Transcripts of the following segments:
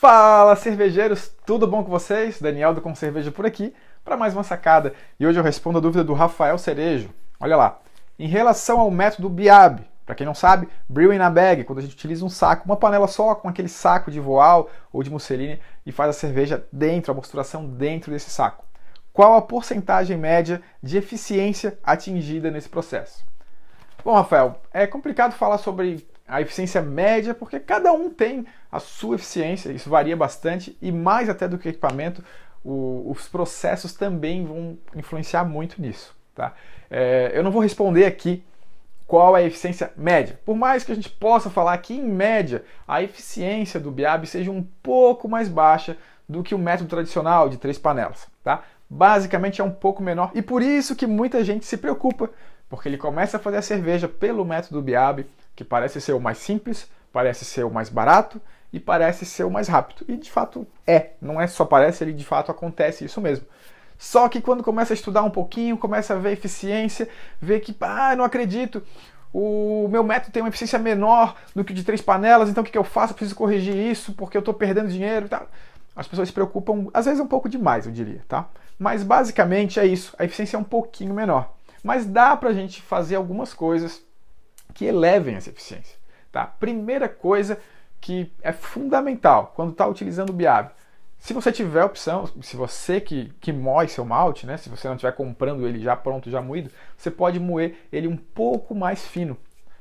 Fala, cervejeiros! Tudo bom com vocês? Daniel do Com Cerveja por aqui para mais uma sacada. E hoje eu respondo a dúvida do Rafael Cerejo. Olha lá, em relação ao método BIAB, para quem não sabe, Brewing na Bag, quando a gente utiliza um saco, uma panela só com aquele saco de voal ou de musseline e faz a cerveja dentro, a mosturação dentro desse saco. Qual a porcentagem média de eficiência atingida nesse processo? Bom, Rafael, é complicado falar sobre a eficiência média, porque cada um tem a sua eficiência, isso varia bastante, e mais até do que equipamento, os processos também vão influenciar muito nisso. Tá? Eu não vou responder aqui qual é a eficiência média, por mais que a gente possa falar que, em média, a eficiência do BIAB seja um pouco mais baixa do que o método tradicional de 3 panelas. Tá? Basicamente é um pouco menor, e por isso que muita gente se preocupa, porque ele começa a fazer a cerveja pelo método BIAB, que parece ser o mais simples, parece ser o mais barato e parece ser o mais rápido. E de fato não é só parece, ele de fato acontece isso mesmo. Só que quando começa a estudar um pouquinho, começa a ver eficiência, vê que, não acredito, o meu método tem uma eficiência menor do que o de 3 panelas, então o que eu faço? Eu preciso corrigir isso porque eu estou perdendo dinheiro e tal. As pessoas se preocupam, às vezes um pouco demais, eu diria, tá? Mas basicamente é isso, a eficiência é um pouquinho menor. Mas dá pra gente fazer algumas coisas que elevem essa eficiência. Tá? Primeira coisa que é fundamental quando está utilizando o BIAB, se você tiver opção, se você que moe seu malte, né, se você não estiver comprando ele já pronto, já moído, você pode moer ele um pouco mais fino.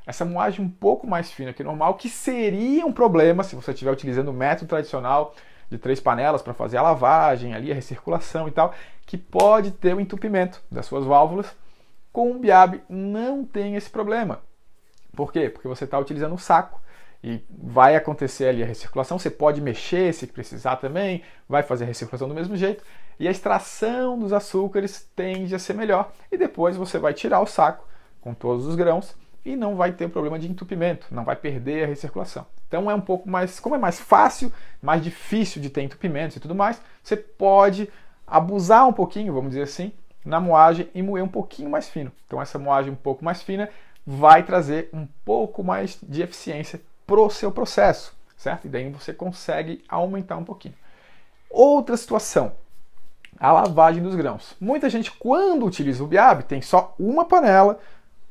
Essa moagem um pouco mais fina que normal, que seria um problema se você estiver utilizando o método tradicional de 3 panelas para fazer a lavagem, ali a recirculação e tal, que pode ter o entupimento das suas válvulas. Com o BIAB não tem esse problema. Por quê? Porque você está utilizando um saco e vai acontecer ali a recirculação, você pode mexer se precisar também, vai fazer a recirculação do mesmo jeito, e a extração dos açúcares tende a ser melhor. E depois você vai tirar o saco com todos os grãos e não vai ter problema de entupimento, não vai perder a recirculação. Então é um pouco mais, como é mais fácil, mais difícil de ter entupimentos e tudo mais, você pode abusar um pouquinho, vamos dizer assim, na moagem e moer um pouquinho mais fino. Então essa moagem um pouco mais fina vai trazer um pouco mais de eficiência para o seu processo, certo? E daí você consegue aumentar um pouquinho. Outra situação, a lavagem dos grãos. Muita gente, quando utiliza o BIAB, tem só uma panela,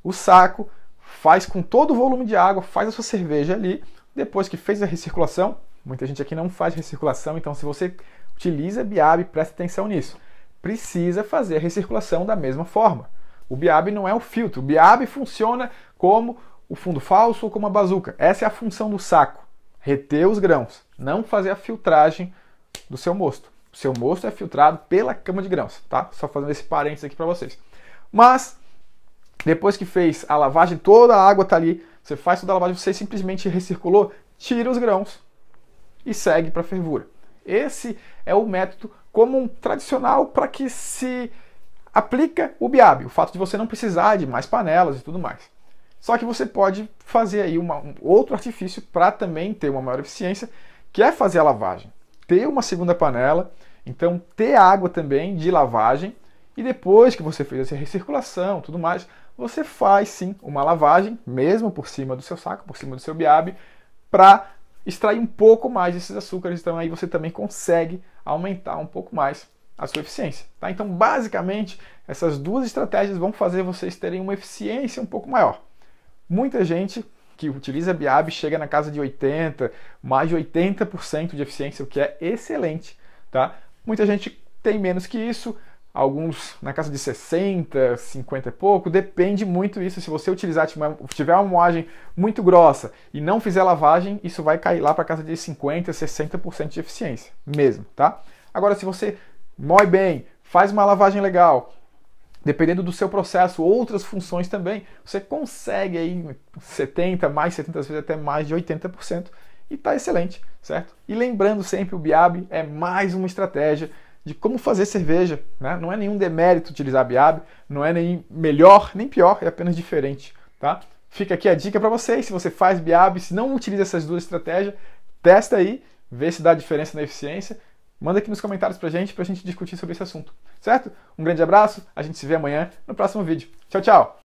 o saco, faz com todo o volume de água, faz a sua cerveja ali, depois que fez a recirculação, muita gente aqui não faz recirculação, então se você utiliza BIAB, presta atenção nisso. Precisa fazer a recirculação da mesma forma. O BIAB não é o filtro. O BIAB funciona como o fundo falso ou como a bazuca. Essa é a função do saco. Reter os grãos. Não fazer a filtragem do seu mosto. O seu mosto é filtrado pela cama de grãos. Tá? Só fazendo esse parênteses aqui para vocês. Mas, depois que fez a lavagem, toda a água está ali. Você faz toda a lavagem, você simplesmente recirculou, tira os grãos e segue para a fervura. Esse é o método comum, tradicional, para que se aplica o BIAB, o fato de você não precisar de mais panelas e tudo mais. Só que você pode fazer aí um outro artifício para também ter uma maior eficiência, que é fazer a lavagem. Ter uma segunda panela, então ter água também de lavagem, e depois que você fez essa recirculação tudo mais, você faz sim uma lavagem, mesmo por cima do seu saco, por cima do seu BIAB, para extrair um pouco mais desses açúcares, então aí você também consegue aumentar um pouco mais a sua eficiência. Tá? Então, basicamente, essas duas estratégias vão fazer vocês terem uma eficiência um pouco maior. Muita gente que utiliza BIAB chega na casa de 80%, mais de 80% de eficiência, o que é excelente. Tá? Muita gente tem menos que isso, alguns na casa de 60%, 50% e pouco, depende muito disso. Se você utilizar, tiver uma moagem muito grossa e não fizer lavagem, isso vai cair lá para a casa de 50%, 60% de eficiência mesmo. Tá? Agora, se você moe bem, faz uma lavagem legal, dependendo do seu processo, outras funções também, você consegue aí 70%, mais 70%, às vezes até mais de 80%, e está excelente, certo? E lembrando sempre, o BIAB é mais uma estratégia de como fazer cerveja, né? Não é nenhum demérito utilizar BIAB, não é nem melhor, nem pior, é apenas diferente, tá? Fica aqui a dica para vocês, se você faz BIAB, se não utiliza essas duas estratégias, testa aí, vê se dá diferença na eficiência. Manda aqui nos comentários pra gente discutir sobre esse assunto, certo? Um grande abraço, a gente se vê amanhã no próximo vídeo. Tchau, tchau!